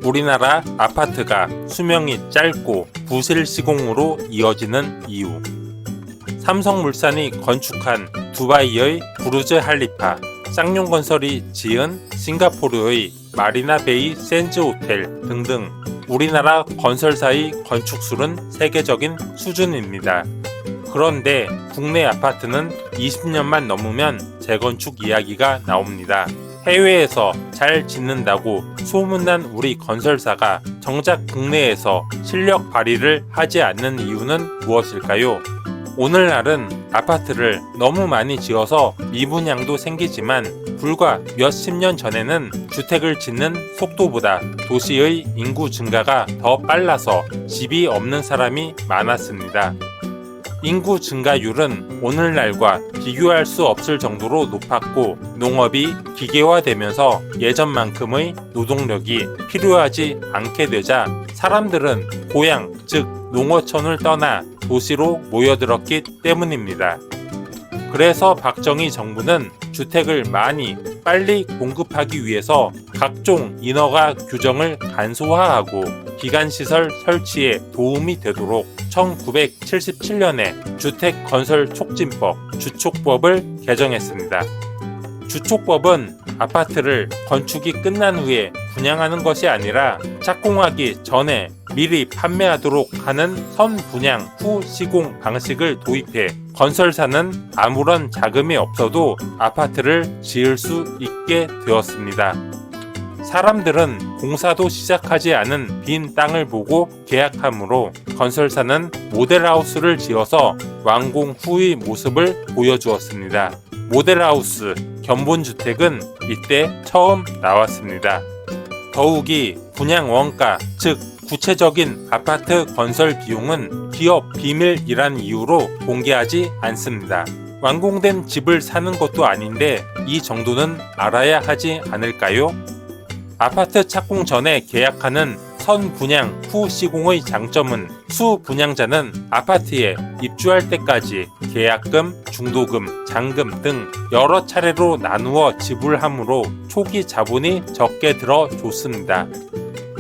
우리나라 아파트가 수명이 짧고 부실 시공으로 이어지는 이유. 삼성물산이 건축한 두바이의 부르즈 할리파, 쌍용건설이 지은 싱가포르의 마리나베이 샌즈 호텔 등등 우리나라 건설사의 건축술은 세계적인 수준입니다. 그런데 국내 아파트는 20년만 넘으면 재건축 이야기가 나옵니다. 해외에서 잘 짓는다고 소문난 우리 건설사가 정작 국내에서 실력 발휘를 하지 않는 이유는 무엇일까요? 오늘날은 아파트를 너무 많이 지어서 미분양도 생기지만 불과 몇십 년 전에는 주택을 짓는 속도보다 도시의 인구 증가가 더 빨라서 집이 없는 사람이 많았습니다. 인구 증가율은 오늘날과 비교할 수 없을 정도로 높았고 농업이 기계화되면서 예전만큼의 노동력이 필요하지 않게 되자 사람들은 고향, 즉 농어촌을 떠나 도시로 모여들었기 때문입니다. 그래서 박정희 정부는 주택을 많이 빨리 공급하기 위해서 각종 인허가 규정을 간소화하고 기간시설 설치에 도움이 되도록 1977년에 주택건설촉진법 주촉법을 개정했습니다. 주촉법은 아파트를 건축이 끝난 후에 분양하는 것이 아니라 착공하기 전에 미리 판매하도록 하는 선분양 후 시공 방식을 도입해 건설사는 아무런 자금이 없어도 아파트를 지을 수 있게 되었습니다. 사람들은 공사도 시작하지 않은 빈 땅을 보고 계약하므로 건설사는 모델하우스를 지어서 완공 후의 모습을 보여주었습니다. 모델하우스, 견본주택은 이때 처음 나왔습니다. 더욱이 분양 원가, 즉 구체적인 아파트 건설 비용은 기업 비밀이란 이유로 공개하지 않습니다. 완공된 집을 사는 것도 아닌데 이 정도는 알아야 하지 않을까요? 아파트 착공 전에 계약하는 선분양 후 시공의 장점은 수분양자는 아파트에 입주할 때까지 계약금, 중도금, 잔금 등 여러 차례로 나누어 지불하므로 초기 자본이 적게 들어 좋습니다.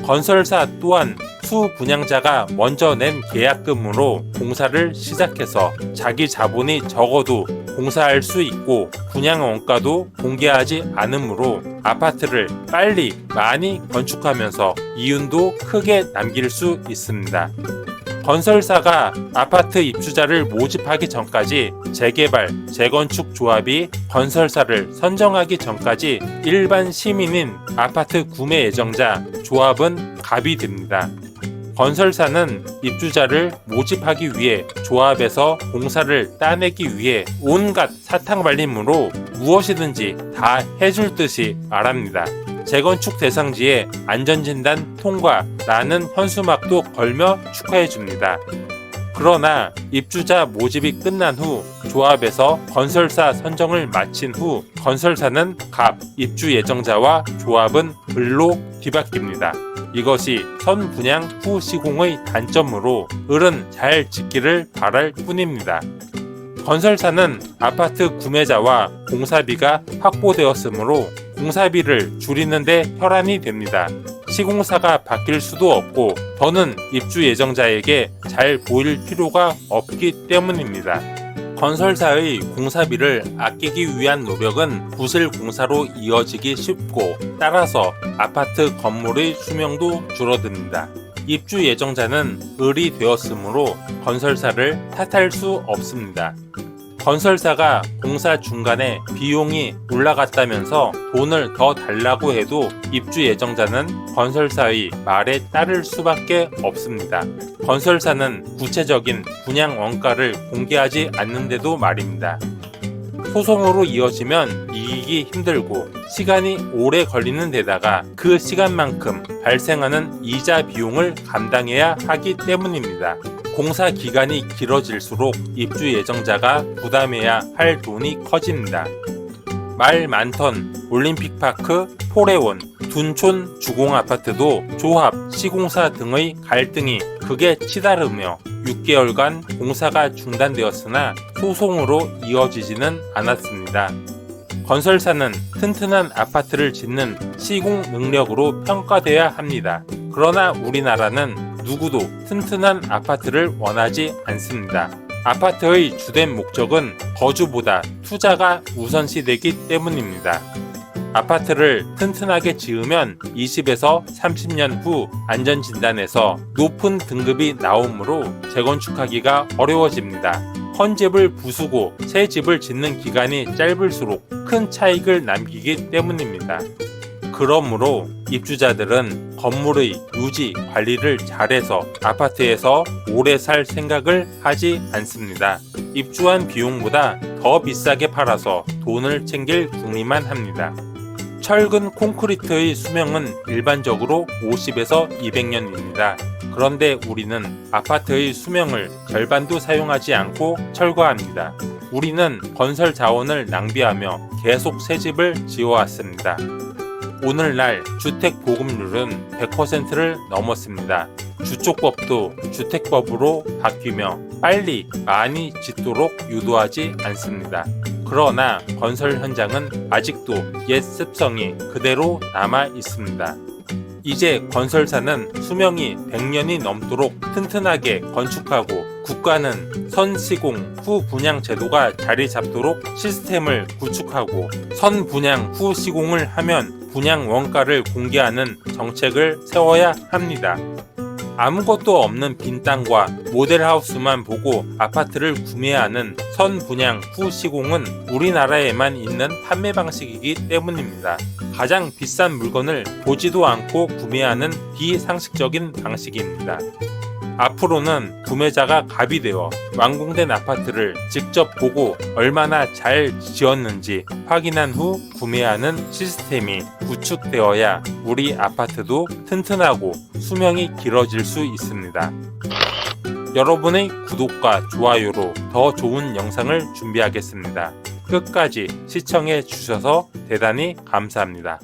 건설사 또한 수분양자가 먼저 낸 계약금으로 공사를 시작해서 자기 자본이 적어도 공사할 수 있고 분양 원가도 공개하지 않으므로 아파트를 빨리 많이 건축하면서 이윤도 크게 남길 수 있습니다. 건설사가 아파트 입주자를 모집하기 전까지 재개발, 재건축 조합이 건설사를 선정하기 전까지 일반 시민인 아파트 구매 예정자, 조합은 갑이 됩니다. 건설사는 입주자를 모집하기 위해 조합에서 공사를 따내기 위해 온갖 사탕발림으로 무엇이든지 다 해줄 듯이 말합니다. 재건축 대상지에 안전진단 통과라는 현수막도 걸며 축하해줍니다. 그러나 입주자 모집이 끝난 후 조합에서 건설사 선정을 마친 후 건설사는 갑, 입주 예정자와 조합은 을로 뒤바뀝니다. 이것이 선분양 후 시공의 단점으로 을은 잘 짓기를 바랄 뿐입니다. 건설사는 아파트 구매자와 공사비가 확보되었으므로 공사비를 줄이는 데 혈안이 됩니다. 시공사가 바뀔 수도 없고 더는 입주 예정자에게 잘 보일 필요가 없기 때문입니다. 건설사의 공사비를 아끼기 위한 노력은 부실 공사로 이어지기 쉽고 따라서 아파트 건물의 수명도 줄어듭니다. 입주 예정자는 을이 되었으므로 건설사를 탓할 수 없습니다. 건설사가 공사 중간에 비용이 올라갔다면서 돈을 더 달라고 해도 입주 예정자는 건설사의 말에 따를 수밖에 없습니다. 건설사는 구체적인 분양 원가를 공개하지 않는데도 말입니다. 소송으로 이어지면 이기기 힘들고 시간이 오래 걸리는 데다가 그 시간만큼 발생하는 이자 비용을 감당해야 하기 때문입니다. 공사 기간이 길어질수록 입주 예정자가 부담해야 할 돈이 커집니다. 말 많던 올림픽파크, 포레원, 둔촌 주공아파트도 조합, 시공사 등의 갈등이 극에 치달으며 6개월간 공사가 중단되었으나 소송으로 이어지지는 않았습니다. 건설사는 튼튼한 아파트를 짓는 시공 능력으로 평가돼야 합니다. 그러나 우리나라는 누구도 튼튼한 아파트를 원하지 않습니다. 아파트의 주된 목적은 거주보다 투자가 우선시되기 때문입니다. 아파트를 튼튼하게 지으면 20에서 30년 후 안전진단에서 높은 등급이 나오므로 재건축하기가 어려워집니다. 헌 집을 부수고 새 집을 짓는 기간이 짧을수록 큰 차익을 남기기 때문입니다. 그러므로 입주자들은 건물의 유지 관리를 잘해서 아파트에서 오래 살 생각을 하지 않습니다. 입주한 비용보다 더 비싸게 팔아서 돈을 챙길 궁리만 합니다. 철근 콘크리트의 수명은 일반적으로 50에서 200년입니다. 그런데 우리는 아파트의 수명을 절반도 사용하지 않고 철거합니다. 우리는 건설 자원을 낭비하며 계속 새 집을 지어왔습니다. 오늘날 주택 보급률은 100%를 넘었습니다. 주촉법도 주택법으로 바뀌며 빨리 많이 짓도록 유도하지 않습니다. 그러나 건설 현장은 아직도 옛 습성이 그대로 남아 있습니다. 이제 건설사는 수명이 100년이 넘도록 튼튼하게 건축하고 국가는 선시공 후 분양 제도가 자리 잡도록 시스템을 구축하고 선분양 후 시공을 하면 분양 원가를 공개하는 정책을 세워야 합니다. 아무것도 없는 빈 땅과 모델하우스만 보고 아파트를 구매하는 선분양 후 시공은 우리나라에만 있는 판매 방식이기 때문입니다. 가장 비싼 물건을 보지도 않고 구매하는 비상식적인 방식입니다. 앞으로는 구매자가 갑이 되어 완공된 아파트를 직접 보고 얼마나 잘 지었는지 확인한 후 구매하는 시스템이 구축되어야 우리 아파트도 튼튼하고 수명이 길어질 수 있습니다. 여러분의 구독과 좋아요로 더 좋은 영상을 준비하겠습니다. 끝까지 시청해 주셔서 대단히 감사합니다.